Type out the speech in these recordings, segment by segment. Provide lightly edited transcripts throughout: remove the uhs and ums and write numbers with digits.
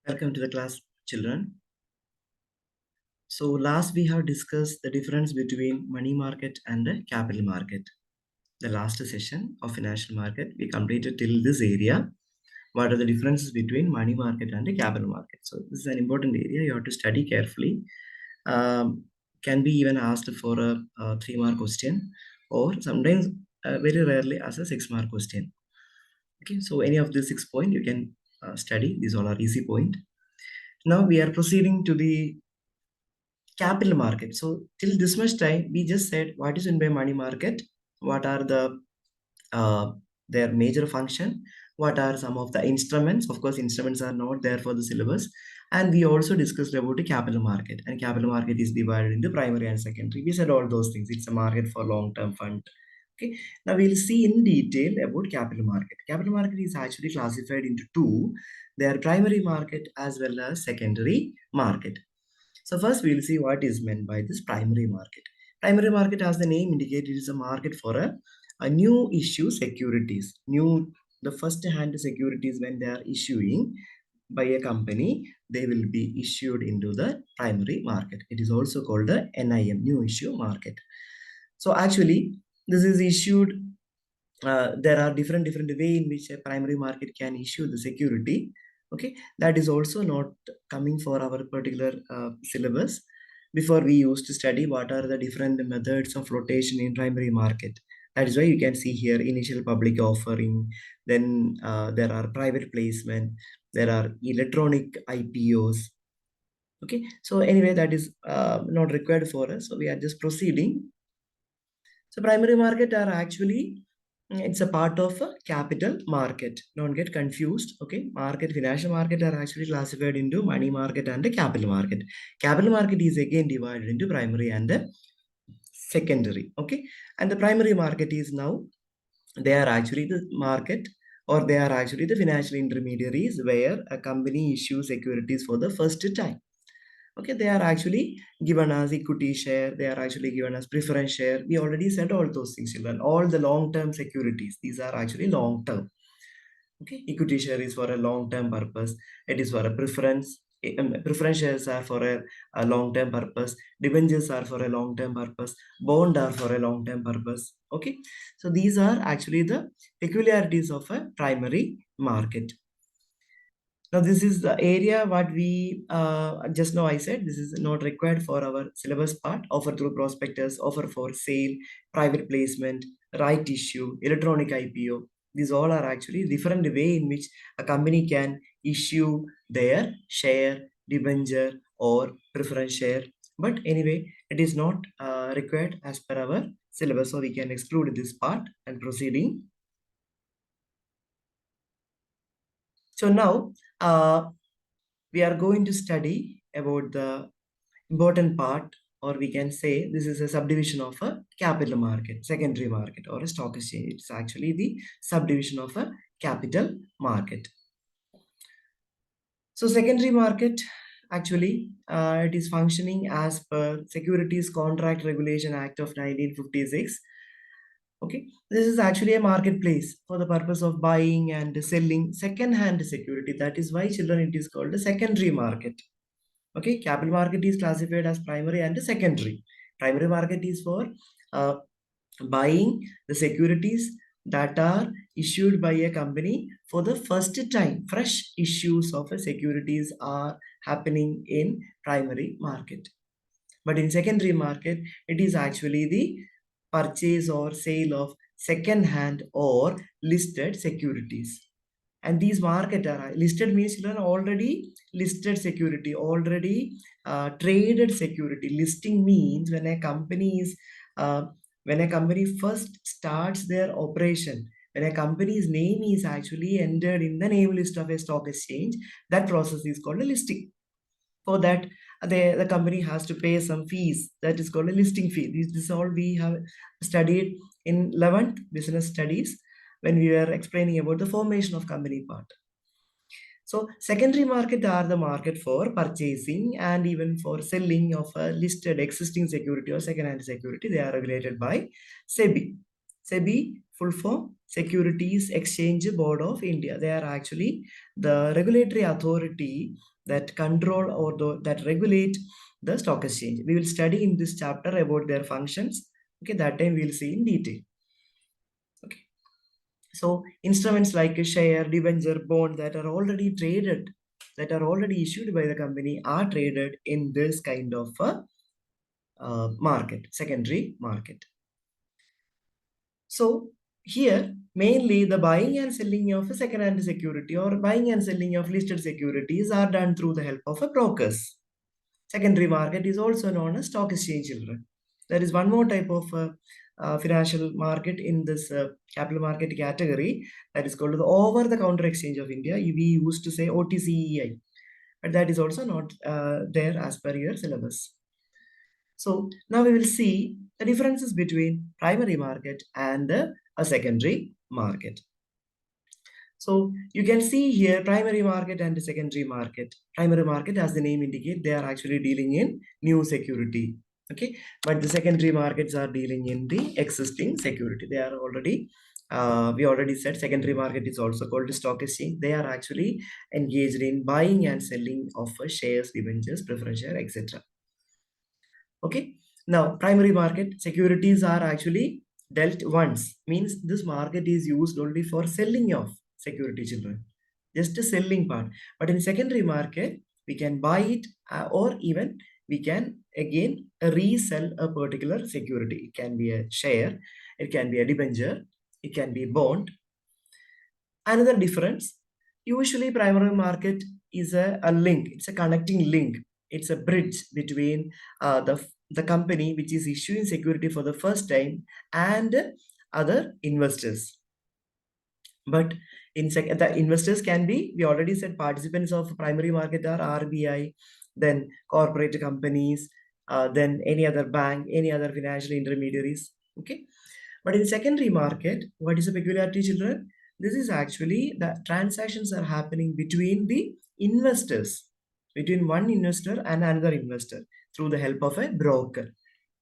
Welcome to the class, children. So last we have discussed the difference between money market and the capital market. The last session of financial market, we completed till this area. What are the differences between money market and the capital market? So this is an important area you have to study carefully. Can be even asked for a 3-mark question, or sometimes very rarely as a 6-mark question. Okay, so any of these 6 points you can study. These all are easy point. Now we are proceeding to the capital market. So till this much time, we just said what is in by money market, what are uh, their major function, what are some of the instruments. Of course, instruments are not there for the syllabus. And we also discussed about the capital market. And capital market is divided into primary and secondary. We said all those things. It's a market for long-term fund. Okay. Now we'll see in detail about capital market. Capital market is actually classified into two. They are primary market as well as secondary market. So first we'll see what is meant by this primary market. Primary market, as the name indicates, is a market for a new issue securities. The first hand securities when they are issuing by a company, they will be issued into the primary market. It is also called the NIM, new issue market. So actually, this is issued. There are different way in which a primary market can issue the security. Okay, that is also not coming for our particular syllabus. Before, we used to study what are the different methods of flotation in primary market. That is why you can see here initial public offering, then there are private placement, there are electronic IPOs. Okay, so anyway, that is not required for us, so we are just proceeding. So primary market are actually, it's a part of a capital market. Don't get confused. Okay, financial market are actually classified into money market and the capital market. Capital market is again divided into primary and the secondary. Okay, and the primary market is now, they are actually the market, or they are actually the financial intermediaries where a company issues securities for the first time. Okay, they are actually given as equity share, they are actually given as preference share. We already said all those things, children. All the long-term securities, these are actually long-term. Okay, equity share is for a long-term purpose. It is for a preference. Preference shares are for a long-term purpose. Debentures are for a long-term purpose. Bond are for a long-term purpose. Okay, so these are actually the peculiarities of a primary market. Now, this is the area what we just now I said, this is not required for our syllabus part. Offer through prospectus, offer for sale, private placement, right issue, electronic IPO. These all are actually different way in which a company can issue their share, debenture, or preference share. But anyway, it is not required as per our syllabus, so we can exclude this part and proceeding. So now we are going to study about the important part, or we can say this is a subdivision of a capital market, secondary market, or a stock exchange. It's actually the subdivision of a capital market. So secondary market, actually, it is functioning as per Securities Contract Regulation Act of 1956. Okay, this is actually a marketplace for the purpose of buying and selling second-hand security. That is why, children, it is called a secondary market. Okay, capital market is classified as primary and secondary. Primary market is for buying the securities that are issued by a company for the first time. Fresh issues of a securities are happening in primary market. But in secondary market, it is actually the purchase or sale of second-hand or listed securities. And these market are listed means already listed security, already traded security. Listing means when a company is when a company first starts their operation, when a company's name is actually entered in the name list of a stock exchange, that process is called a listing. For that, the company has to pay some fees. That is called a listing fee. This all we have studied in 11th business studies when we were explaining about the formation of company part. So secondary market are the market for purchasing and even for selling of a listed existing security or second-hand security. They are regulated by SEBI. SEBI, full form Securities Exchange Board of India. They are actually the regulatory authority that control or that regulate the stock exchange. We will study in this chapter about their functions. Okay, that time we will see in detail. Okay. So instruments like a share, debenture, bond that are already traded, that are already issued by the company are traded in this kind of market, secondary market. So here, mainly the buying and selling of a second-hand security or buying and selling of listed securities are done through the help of a brokers. Secondary market is also known as stock exchange, children. There is one more type of financial market in this capital market category that is called the over-the-counter exchange of India. We used to say OTCEI, but that is also not there as per your syllabus. So now we will see the differences between primary market and a secondary market. So you can see here primary market and secondary market. Primary market, as the name indicates, they are actually dealing in new security. Okay, but the secondary markets are dealing in the existing security. They are already, we already said secondary market is also called stock exchange. They are actually engaged in buying and selling of shares, debentures, preference share, etc. Okay, now primary market securities are actually dealt once, means this market is used only for selling of security, children, just a selling part. But in secondary market we can buy it or even we can again resell a particular security. It can be a share, it can be a debenture, it can be a bond. Another difference, usually primary market is a link, it's a connecting link, it's a bridge between the company which is issuing security for the first time and other investors. But in the investors can be, we already said, participants of primary market are RBI, then corporate companies, then any other bank, any other financial intermediaries. Okay, but in secondary market, what is the peculiarity, children? This is actually the transactions are happening between the investors, between one investor and another investor through the help of a broker,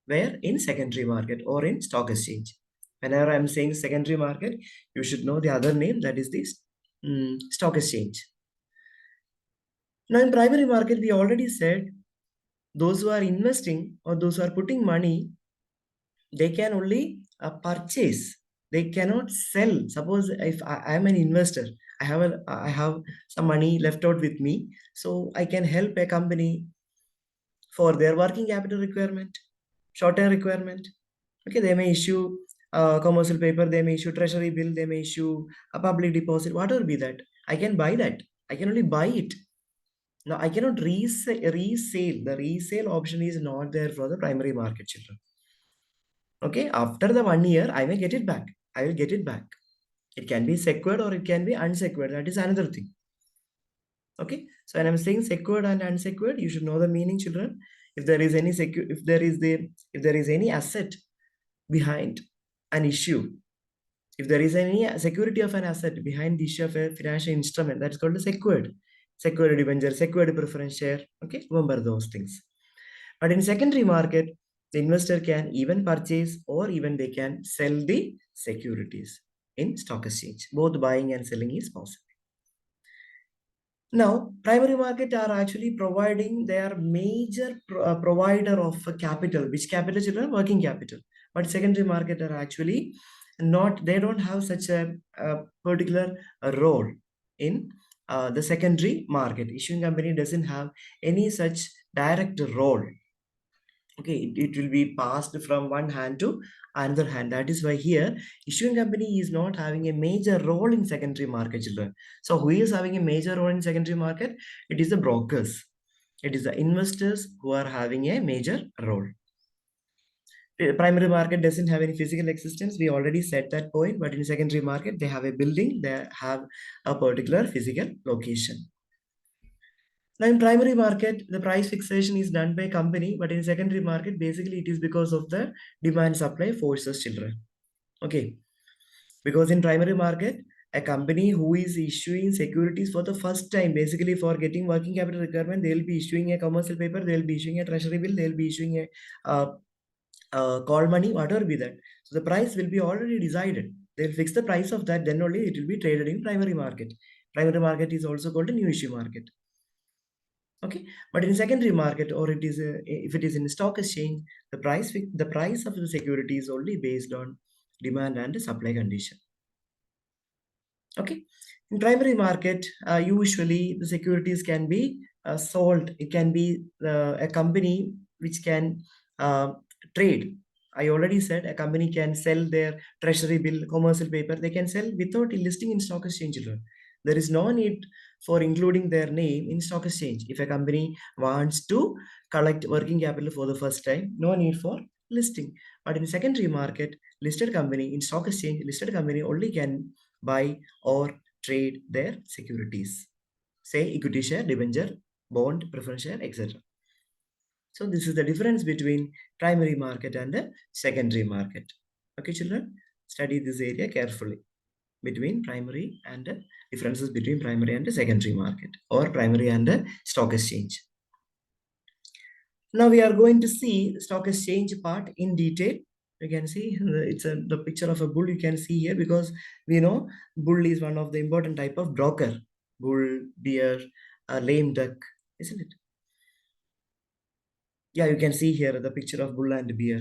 where in secondary market or in stock exchange. Whenever I'm saying secondary market, you should know the other name, that is this stock exchange. Now in primary market, we already said those who are investing or those who are putting money, they can only purchase, they cannot sell. Suppose if I am an investor, I have some money left out with me, so I can help a company for their working capital requirement, short-term requirement. Okay, they may issue commercial paper, they may issue treasury bill, they may issue a public deposit, whatever be that. I can buy that. I can only buy it. Now I cannot resale. The resale option is not there for the primary market, children. Okay, after the 1 year, I may get it back. I will get it back. It can be secured or it can be unsecured. That is another thing. Okay, so when I'm saying secured and unsecured, you should know the meaning, children. If there is any if there is any asset behind an issue, if there is any security of an asset behind the issue of a financial instrument, that's called a secured debenture, secured preference share. Okay, remember those things. But in secondary market, the investor can even purchase or even they can sell the securities in stock exchange. Both buying and selling is possible. Now, primary market are actually providing their major provider of capital. Which capital, children? Working capital. But secondary market are actually not, they don't have such a particular role in the secondary market. Issuing company doesn't have any such direct role. Okay, it will be passed from one hand to another hand. That is why here issuing company is not having a major role in secondary market, children. So who is having a major role in secondary market? It is the brokers. It is the investors who are having a major role. The primary market doesn't have any physical existence. We already said that point. But in secondary market, they have a building. They have a particular physical location. Now in primary market, the price fixation is done by company, but in secondary market, basically it is because of the demand supply forces, children. Okay, because in primary market, a company who is issuing securities for the first time, basically for getting working capital requirement, they will be issuing a commercial paper, they will be issuing a treasury bill, they will be issuing a call money, whatever be that. So the price will be already decided. They'll fix the price of that, then only it will be traded in primary market. Primary market is also called a new issue market. Okay, but in secondary market, or it is if it is in stock exchange, the price of the security is only based on demand and supply condition. Okay, in primary market, usually the securities can be sold. It can be a company which can uh, trade. I already said a company can sell their treasury bill, commercial paper. They can sell without listing in stock exchange. There is no need for including their name in stock exchange. If a company wants to collect working capital for the first time, no need for listing. But in secondary market, listed company in stock exchange, listed company only can buy or trade their securities. Say equity share, debenture, bond, preference share, etc. So this is the difference between primary market and the secondary market. Okay, children, study this area carefully between primary and differences between primary and the secondary market or primary and the stock exchange. Now we are going to see the stock exchange part in detail. You can see it's the picture of a bull you can see here, because we know bull is one of the important type of broker. Bull, bear, lame duck, isn't it? Yeah, you can see here the picture of bull and bear.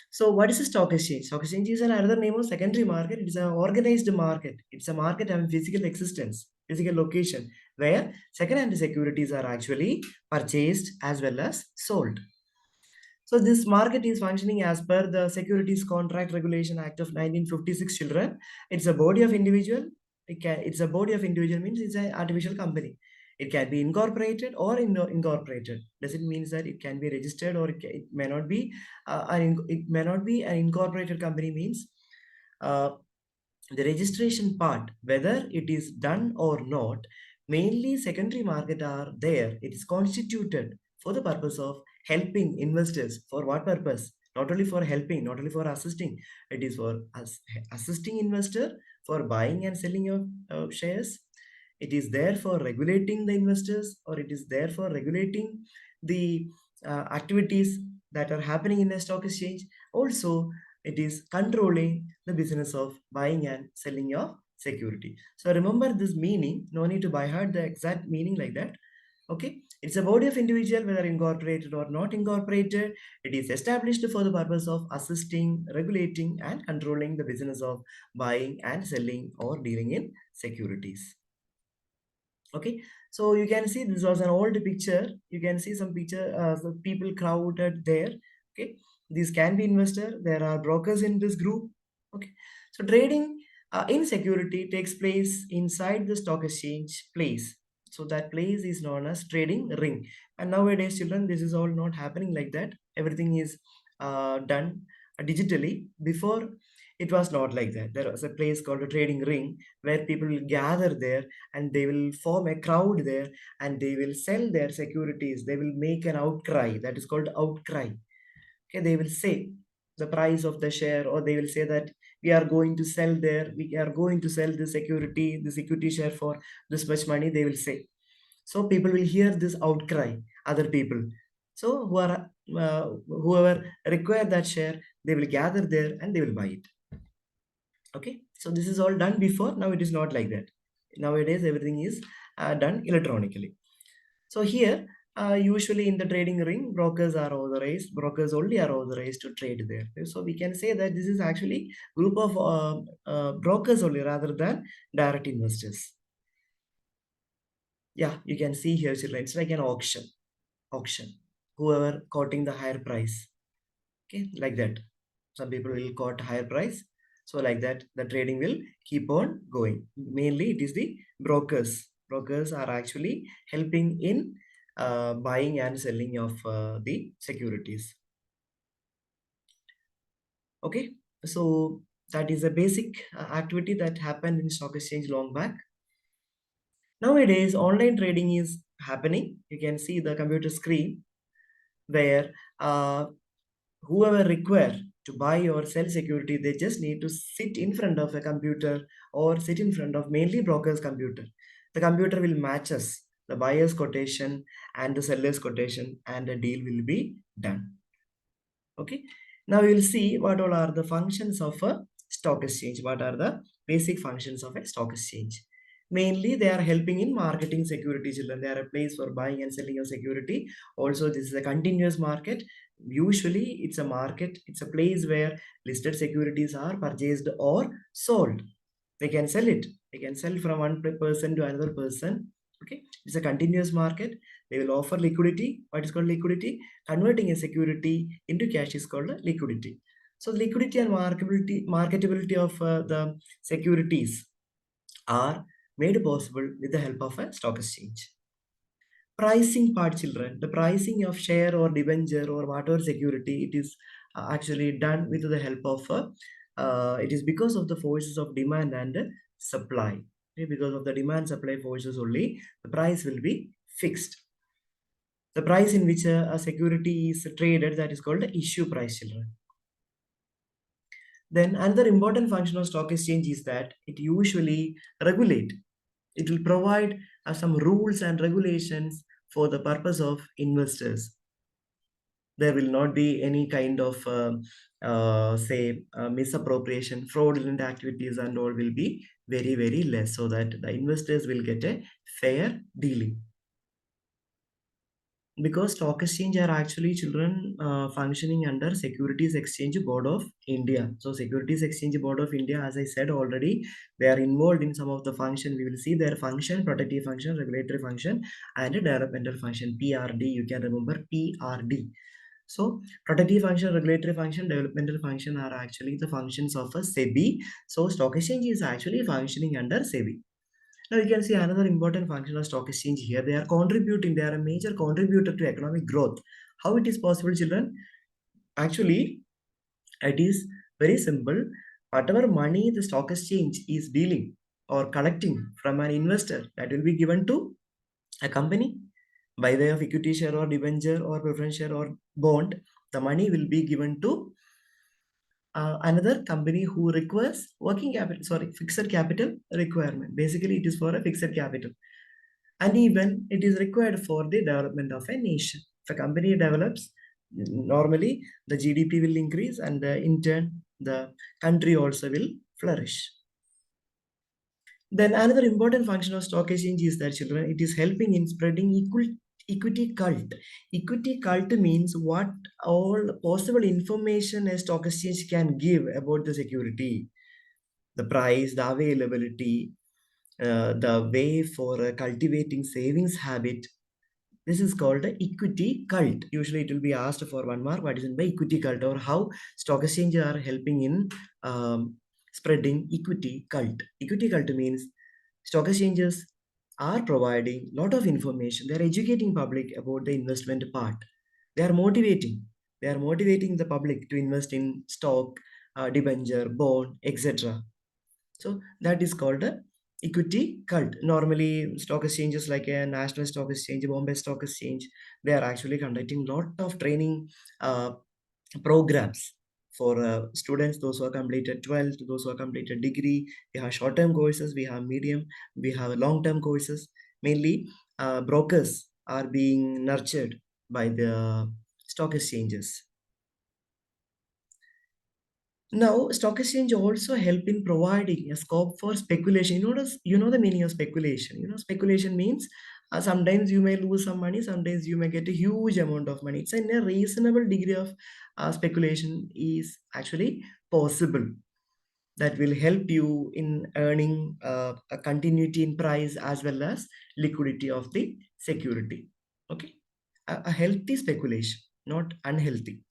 So what is a stock exchange? Stock exchange is another name of secondary market. It is an organized market. It's a market having physical existence, physical location, where second-hand securities are actually purchased as well as sold. So this market is functioning as per the Securities Contract Regulation Act of 1956, children. It's a body of individual. It's a body of individual means it's an artificial company. It can be incorporated or incorporated. Does it mean that it can be registered, or it may not be? It may not be an incorporated company means uh, the registration part, whether it is done or not, mainly secondary market are there. It is constituted for the purpose of helping investors. For what purpose? Not only for helping, not only for assisting. It is for assisting investor for buying and selling of shares. It is there for regulating the investors, or it is there for regulating the activities that are happening in a stock exchange. Also, it is controlling the business of buying and selling of security. So remember this meaning. No need to by heart the exact meaning like that. Okay, it's a body of individual, whether incorporated or not incorporated. It is established for the purpose of assisting, regulating, and controlling the business of buying and selling or dealing in securities. Okay, so you can see this was an old picture. You can see some picture, the people crowded there. Okay, these can be investor. There are brokers in this group. Okay, so trading in security takes place inside the stock exchange place. So that place is known as trading ring. And nowadays, children, this is all not happening like that. Everything is done digitally. Before, it was not like that. There was a place called a trading ring where people will gather there, and they will form a crowd there, and they will sell their securities. They will make an outcry, that is called outcry. Okay, they will say the price of the share, or they will say that we are going to sell the security share for this much money, they will say. So people will hear this outcry, other people. So whoever require that share, they will gather there and they will buy it. Okay, so this is all done before. Now it is not like that. Nowadays everything is done electronically. So here, usually in the trading ring, brokers only are authorized to trade there. So we can say that this is actually group of brokers only, rather than direct investors. Yeah, you can see here, children, it's like an auction, whoever quoting the higher price. Okay, like that. Some people will quote higher price. So like that, the trading will keep on going. Mainly it is the brokers. Brokers are actually helping in buying and selling of the securities. Okay, so that is a basic activity that happened in stock exchange long back. Nowadays, online trading is happening. You can see the computer screen where whoever require to buy or sell security, they just need to sit in front of a computer, or sit in front of mainly broker's computer. The computer will match us the buyer's quotation and the seller's quotation, and the deal will be done. Okay, Now we will see what all are the functions of a stock exchange. What are the basic functions of a stock exchange? Mainly, they are helping in marketing security, children. They are a place for buying and selling of security. Also, this is a continuous market. Usually, it's a market. It's a place where listed securities are purchased or sold. They can sell it. They can sell from one person to another person. Okay, it's a continuous market. They will offer liquidity. What is called liquidity? Converting a security into cash is called liquidity. So liquidity and marketability of the securities are made possible with the help of a stock exchange. Pricing part, children, the pricing of share or debenture or whatever security, it is actually done with the help of it is because of the forces of demand and supply. Okay, because of the demand supply forces only, the price will be fixed. The price in which a security is traded, that is called the issue price, children. Then another important function of stock exchange is that it usually regulate. It will provide some rules and regulations for the purpose of investors. There will not be any kind of say misappropriation, fraudulent activities and all will be very, very less, so that the investors will get a fair dealing. Because stock exchange are actually, children, functioning under Securities Exchange Board of India. So Securities Exchange Board of India, as I said already, they are involved in some of the function. We will see their function: protective function, regulatory function, and a developmental function, PRD. You can remember PRD. So protective function, regulatory function, developmental function are actually the functions of a SEBI. So stock exchange is actually functioning under SEBI. Now you can see another important function of stock exchange here. They are contributing, they are a major contributor to economic growth. How it is possible, children? Actually, it is very simple. Whatever money the stock exchange is dealing or collecting from an investor, that will be given to a company by way of equity share or debenture or preference share or bond. The money will be given to another company who requires working capital, sorry, fixed capital requirement. Basically, it is for a fixed capital. And even it is required for the development of a nation. If a company develops, normally the GDP will increase, and in turn, the country also will flourish. Then another important function of stock exchange is that, children, it is helping in spreading equity cult. Equity cult means what all possible information a stock exchange can give about the security, the price, the availability, the way for cultivating savings habit. This is called the equity cult. Usually, it will be asked for 1 mark. What is in by equity cult, or how stock exchanges are helping in spreading equity cult? Equity cult means stock exchanges are providing lot of information. They are educating public about the investment part. They are motivating. They are motivating the public to invest in stock, debenture, bond, etc. So that is called a equity cult. Normally, stock exchanges like a National Stock Exchange, Bombay Stock Exchange, they are actually conducting lot of training programs for students, those who have completed 12th, those who have completed degree. We have short-term courses, we have medium, we have long-term courses. Mainly, brokers are being nurtured by the stock exchanges. Now, stock exchange also help in providing a scope for speculation. You know the meaning of speculation. Speculation means sometimes you may lose some money, sometimes you may get a huge amount of money. It's in a reasonable degree of speculation is actually possible. That will help you in earning a continuity in price as well as liquidity of the security. Okay, a healthy speculation, not unhealthy.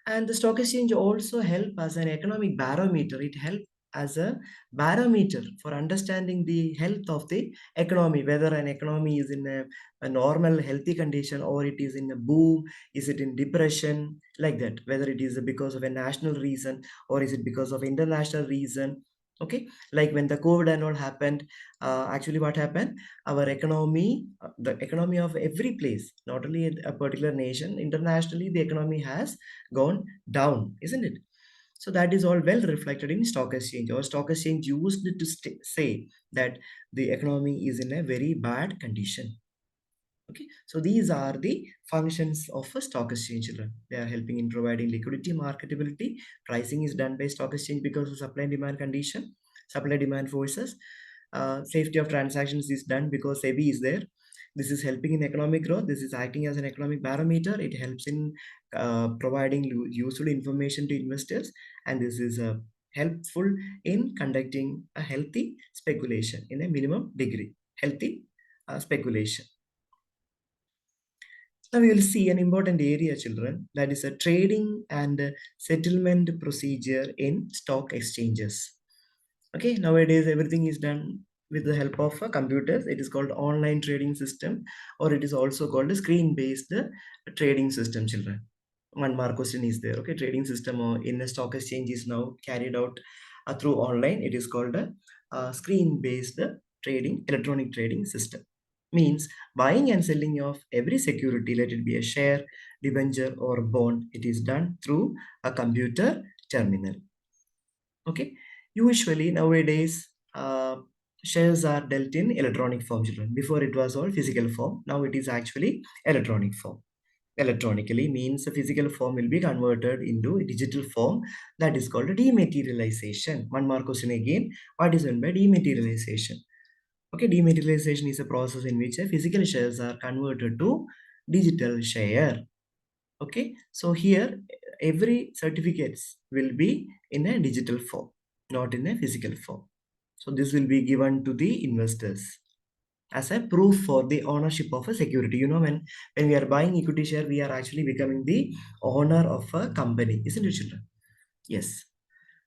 And the stock exchange also help as an economic barometer. It help as a barometer for understanding the health of the economy, whether an economy is in a normal healthy condition, or it is in a boom, is it in depression, like that, whether it is because of a national reason or is it because of international reason. Okay, like when the COVID and all happened, actually what happened, our economy, the economy of every place, not only a particular nation, internationally the economy has gone down, isn't it? So that is all well reflected in stock exchange. Or stock exchange used to say that the economy is in a very bad condition. Okay, so these are the functions of a stock exchange, children. They are helping in providing liquidity, marketability. Pricing is done by stock exchange because of supply and demand condition, supply demand forces. Safety of transactions is done because SEBI is there. This is helping in economic growth. This is acting as an economic barometer. It helps in providing useful information to investors, and this is helpful in conducting a healthy speculation in a minimum degree. Healthy speculation. Now we will see an important area, children, that is a trading and settlement procedure in stock exchanges. Okay, nowadays everything is done with the help of computers. It is called online trading system, or it is also called a screen-based trading system, children. One more question is there. Okay, trading system or in a stock exchange is now carried out through online. It is called a screen-based trading, electronic trading system. Means buying and selling of every security, let it be a share, debenture, or bond, it is done through a computer terminal. Okay, usually nowadays shares are dealt in electronic form, children. Before it was all physical form. Now it is actually electronic form. Electronically means the physical form will be converted into a digital form, that is called dematerialization. One more question again. What is meant by dematerialization? Okay, dematerialization is a process in which physical shares are converted to digital share. Okay, so here every certificates will be in a digital form, not in a physical form. So this will be given to the investors as a proof for the ownership of a security. You know, when we are buying equity share, we are actually becoming the owner of a company, isn't it, children? Yes.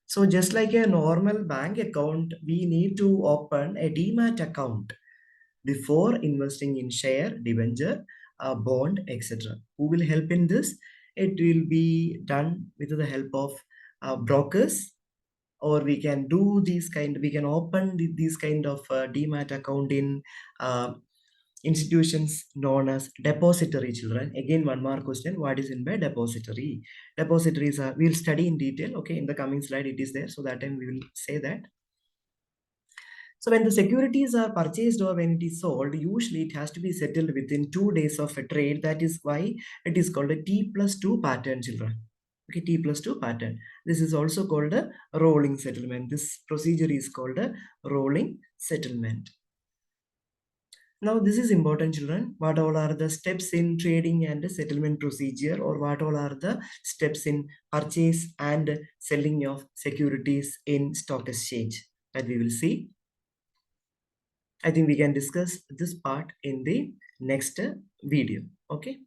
So just like a normal bank account, we need to open a demat account before investing in share, debenture, bond, etc. Who will help in this? It will be done with the help of brokers, or we can do we can open these kind of demat account in uh, institutions known as depository, children. Again, one more question. What is in by depository? Depositories are, we'll study in detail. Okay, in the coming slide it is there. So that time we will say that. So when the securities are purchased or when it is sold, usually it has to be settled within 2 days of a trade. That is why it is called a T+2 pattern, children. Okay, T+2 pattern. This is also called a rolling settlement. This procedure is called a rolling settlement. Now this is important, children. What all are the steps in trading and settlement procedure, or what all are the steps in purchase and selling of securities in stock exchange, that we will see. I think we can discuss this part in the next video. Okay,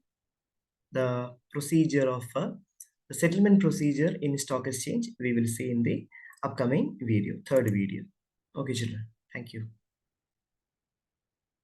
the procedure of the settlement procedure in stock exchange we will see in the upcoming video, third video. Okay, children. Thank you.